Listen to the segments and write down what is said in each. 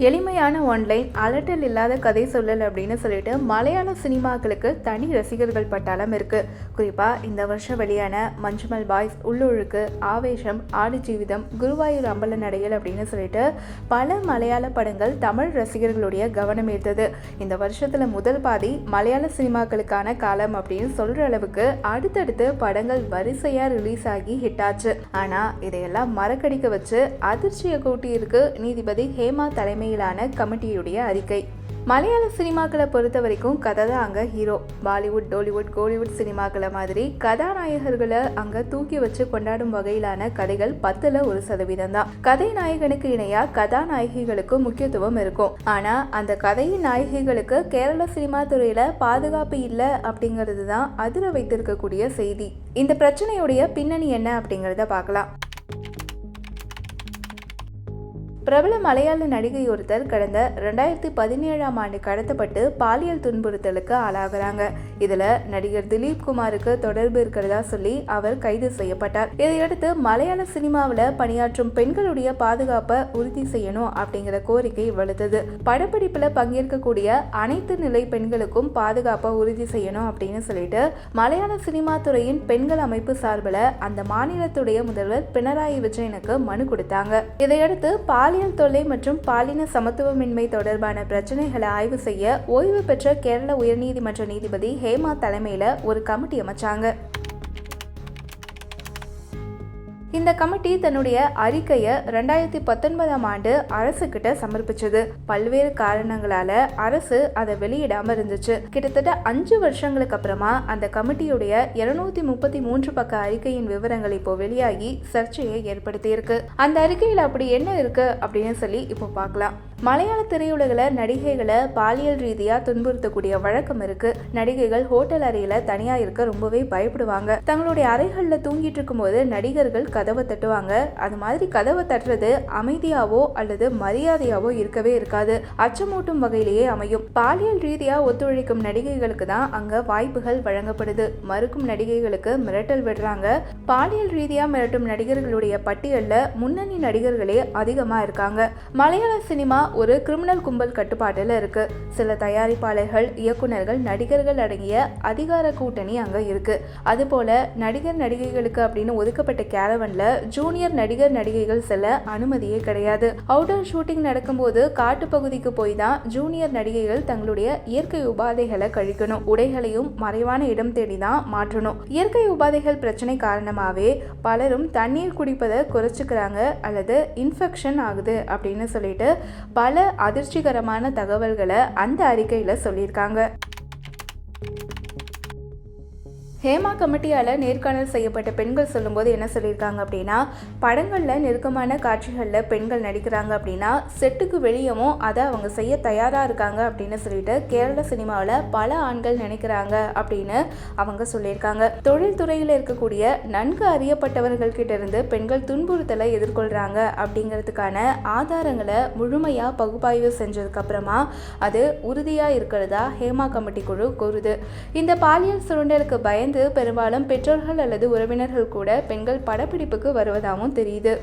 எளிமையான ஒன்லைன் அலட்டல் இல்லாத கதை சொல்லல் அப்படின்னு சொல்லிட்டு மலையாள சினிமாக்களுக்கு தனி ரசிகர்கள் பட்டாளம் இருக்கு. குறிப்பா இந்த வருஷம் வெளியான மஞ்சுமல் பாய்ஸ், உள்ளொழுக்கு, ஆவேசம், ஆடு ஜீவிதம், குருவாயூர் அம்பல நடைகள் அப்படின்னு சொல்லிட்டு பல மலையாள படங்கள் தமிழ் ரசிகர்களுடைய கவனம் ஈர்த்தது. இந்த வருஷத்துல முதல் பாதி மலையாள சினிமாக்களுக்கான காலம் அப்படின்னு சொல்ற அளவுக்கு அடுத்தடுத்து படங்கள் வரிசையா ரிலீஸ் ஆகி ஹிட் ஆச்சு. ஆனா இதையெல்லாம் மறக்கடிக்க வச்சு அதிர்ச்சியை கூட்டியிருக்கு நீதிபதி ஹேமா தலைமை கமிட்டியுடைய அறிக்கை. மலையாள சினிமாக்களை பொறுத்த வரைக்கும் கதை தான் அங்க ஹீரோ. பாலிவுட், டோலிவுட், கோலிவுட் சினிமாக்களை மாதிரி கதாநாயகர்களை அங்க தூக்கி வச்சு கொண்டாடும் வகையிலான கதைகள் 10% தான். கதை நாயகனுக்கு இணையா கதாநாயகிகளுக்கு முக்கியத்துவம் இருக்கும். ஆனா அந்த கதையின் நாயகிகளுக்கு கேரள சினிமா துறையில பாதுகாப்பு இல்லை அப்படிங்கிறது தான் அதிர வைத்திருக்கக்கூடிய செய்தி. இந்த பிரச்சனையுடைய பின்னணி என்ன அப்படிங்கிறத பார்க்கலாம். பிரபல மலையாள நடிகை ஒருத்தர் கடந்த 2017ஆம் ஆண்டு கடத்தப்பட்டு பாலியல் துன்புறுத்தலுக்கு ஆளாகிறாங்க. இதுல நடிகர் திலீப் குமாருக்கு தொடர்பு இருக்கிறதா சொல்லி அவர் கைது செய்யப்பட்டார். இதையடுத்து மலையாள சினிமாவில் பணியாற்றும் பெண்களுடைய பாதுகாப்பை உறுதி செய்யணும் அப்படிங்கிற கோரிக்கை வலுத்தது. படப்பிடிப்புல பங்கேற்கக்கூடிய அனைத்து நிலை பெண்களுக்கும் பாதுகாப்பை உறுதி செய்யணும் அப்படின்னு சொல்லிட்டு மலையாள சினிமா துறையின் பெண்கள் அமைப்பு சார்பில் அந்த மாநிலத்துடைய முதல்வர் பினராயி விஜயனுக்கு மனு கொடுத்தாங்க. இதையடுத்து பாலியல் தொல்லை மற்றும் பாலின சமத்துவமின்மை தொடர்பான பிரச்சனைகளை ஆய்வு செய்ய ஓய்வு பெற்ற கேரள உயர்நீதிமன்ற நீதிபதி ஹேமா தலைமையில ஒரு கமிட்டி அமைச்சாங்க. இந்த கமிட்டி தன்னுடைய அறிக்கையை 2019ஆம் ஆண்டு அரசு கிட்ட சமர்ப்பிச்சது. பல்வேறு காரணங்களால அரசு அதை வெளியிடாம இருந்துச்சு. கிட்டத்தட்ட 5 வருஷங்களுக்கு அப்புறமா அந்த கமிட்டியுடைய 233 பக்க அறிக்கையின் விவரங்கள் இப்போ வெளியாகி சர்ச்சையை ஏற்படுத்தி இருக்கு. அந்த அறிக்கையில் அப்படி என்ன இருக்கு அப்படின்னு சொல்லி இப்போ பார்க்கலாம். மலையாள திரையுலகில் நடிகைகளை பாலியல் ரீதியா துன்புறுத்தக்கூடிய வழக்கம் இருக்கு. நடிகைகள் ஹோட்டல் அறையில தனியா இருக்க ரொம்பவே பயப்படுவாங்க. தங்களுடைய அறைகள்ல தூங்கிட்டு இருக்கும் போது நடிகர்கள் கதவை தட்டுவாங்க. அது மாதிரி கதவை தட்டுறது அமைதியாவோ அல்லது மரியாதையாவோ இருக்கவே இருக்காது. அச்சமூட்டும் வகையிலேயே அமையும். பாலியல் ரீதியா ஒத்துழைக்கும் நடிகைகளுக்கு தான் அங்க வாய்ப்புகள் வழங்கப்படுது. மறுக்கும் நடிகைகளுக்கு மிரட்டல் விடுறாங்க. பாலியல் ரீதியா மிரட்டும் நடிகர்களுடைய பட்டியல்ல முன்னணி நடிகர்களே அதிகமா இருக்காங்க. மலையாள சினிமா ஒரு கிரிமினல் கும்பல் கட்டுப்பாட்டில் இருக்கு. சில தயாரிப்பாளர்கள், இயக்குநர்கள், நடிகர்கள் அடங்கிய அதிகார கூட்டணி அங்க இருக்கு. அதுபோல நடிகர் நடிகைகளுக்கு அப்படின்னு ஒதுக்கப்பட்ட கேரவன்ல ஜூனியர் நடிகர் நடிகைகள் செல்ல அனுமதியே கிடையாது. அவுட்டோர் ஷூட்டிங் நடக்கும்போது காட்டுப்பகுதிக்கு போய் தான் ஜூனியர் நடிகைகள் தங்களுடைய இயற்கை உபாதைகளை கழிக்கணும். உடைகளையும் மறைவான இடம் தேடி தான் மாற்றணும். இயற்கை உபாதைகள் பிரச்சனை காரணமாவே பலரும் தண்ணீர் குடிப்பதை குறைச்சிக்கிறாங்க அல்லது இன்ஃபெக்ஷன் ஆகுது அப்படின்னு சொல்லிட்டு பல அதிர்ச்சிகரமான தகவல்களை அந்த அறிக்கையில சொல்லியிருக்காங்க. ஹேமா கமிட்டியால் நேர்காணல் செய்யப்பட்ட பெண்கள் சொல்லும்போது என்ன சொல்லியிருக்காங்க அப்படின்னா, படங்களில் நெருக்கமான காட்சிகளில் பெண்கள் நடிக்கிறாங்க அப்படின்னா செட்டுக்கு வெளியவும் அதை அவங்க செய்ய தயாராக இருக்காங்க அப்படின்னு சொல்லிட்டு கேரள சினிமாவில் பல ஆண்கள் நினைக்கிறாங்க அப்படின்னு அவங்க சொல்லியிருக்காங்க. தொழில்துறையில் இருக்கக்கூடிய நன்கு அறியப்பட்டவர்கள் கிட்ட இருந்து பெண்கள் துன்புறுத்தலை எதிர்கொள்கிறாங்க அப்படிங்கிறதுக்கான ஆதாரங்களை முழுமையாக பகுப்பாய்வு செஞ்சதுக்கு அப்புறமா அது உறுதியாக இருக்கிறதா ஹேமா கமிட்டி குழு கூறுது. இந்த பாலியல் சுரண்டலுக்கு பயந்து பெரும்பாலும் பெற்றோர்கள் அல்லது உறவினர்கள் கூட பெண்கள் படப்பிடிப்புக்கு வருவதாகவும் தெரியுது.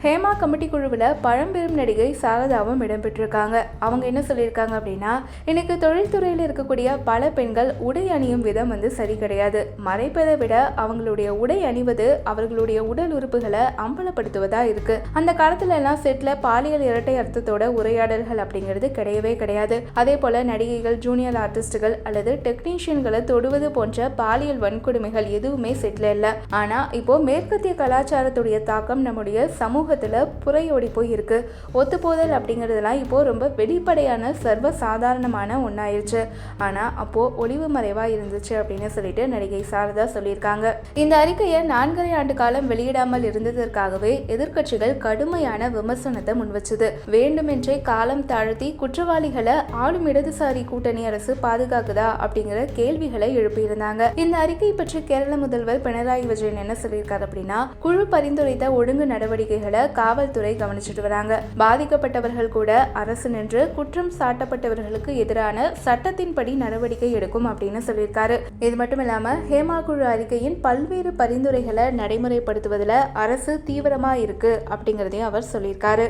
ஹேமா கமிட்டி குழுவில் பழம்பெரும் நடிகை சாரதாவும் இடம்பெற்றிருக்காங்க. அவங்க என்ன சொல்லியிருக்காங்க அப்படின்னா, இன்னைக்கு தொழில்துறையில் இருக்கக்கூடிய பல பெண்கள் உடை அணியும் விதம் சரி கிடையாது. மறைப்பதை விட அவங்களுடைய உடை அணிவது அவர்களுடைய உடல் உறுப்புகளை அம்பலப்படுத்துவதா இருக்கு. அந்த காலத்துல எல்லாம் செட்ல பாலியல் இரட்டை அர்த்தத்தோட உரையாடல்கள் அப்படிங்கிறது கிடையவே கிடையாது. அதே போல நடிகைகள், ஜூனியர் ஆர்டிஸ்டுகள் அல்லது டெக்னீஷியன்களை தொடுவது போன்ற பாலியல் வன்கொடுமைகள் எதுவுமே செட்ல இல்லை. ஆனா இப்போ மேற்கத்திய கலாச்சாரத்துடைய தாக்கம் நம்முடைய சமூக புறையோடி போய் இருக்கு. ஒத்துப்போதல் அப்படிங்கிறதுலாம் இப்போ ரொம்ப வெளிப்படையான சர்வ சாதாரணமான ஒன்னாயிருச்சு. ஆனா அப்போ ஒளிவு மறைவா இருந்துச்சு அப்படின்னு சொல்லிட்டு நடிகை சாரதா சொல்லியிருக்காங்க. இந்த அறிக்கையை 4.5 ஆண்டு காலம் வெளியிடாமல் இருந்ததற்காகவே எதிர்க்கட்சிகள் கடுமையான விமர்சனத்தை முன்வச்சது. வேண்டுமென்றே காலம் தாழ்த்தி குற்றவாளிகளை ஆளும் இடதுசாரி கூட்டணி அரசு பாதுகாக்குதா அப்படிங்கிற கேள்விகளை எழுப்பியிருந்தாங்க. இந்த அறிக்கை பற்றி கேரள முதல்வர் பினராயி விஜயன் என்ன சொல்லியிருக்காரு அப்படின்னா, குழு பரிந்துரைத்த ஒழுங்கு நடவடிக்கைகளை விசாரணைகளை காவல்துறை கவனிச்சிட்டு வராங்க. பாதிக்கப்பட்டவர்கள் கூட அரசு நின்று குற்றம் சாட்டப்பட்டவர்களுக்கு எதிரான சட்டத்தின்படி நடவடிக்கை எடுக்கும் அப்படின்னு சொல்லியிருக்காரு. இது மட்டும் இல்லாம ஹேமா குழு அறிக்கையின் பல்வேறு பரிந்துரைகளை நடைமுறைப்படுத்துவதில் அரசு தீவிரமா இருக்கு அப்படிங்கறதையும் அவர் சொல்லியிருக்காரு.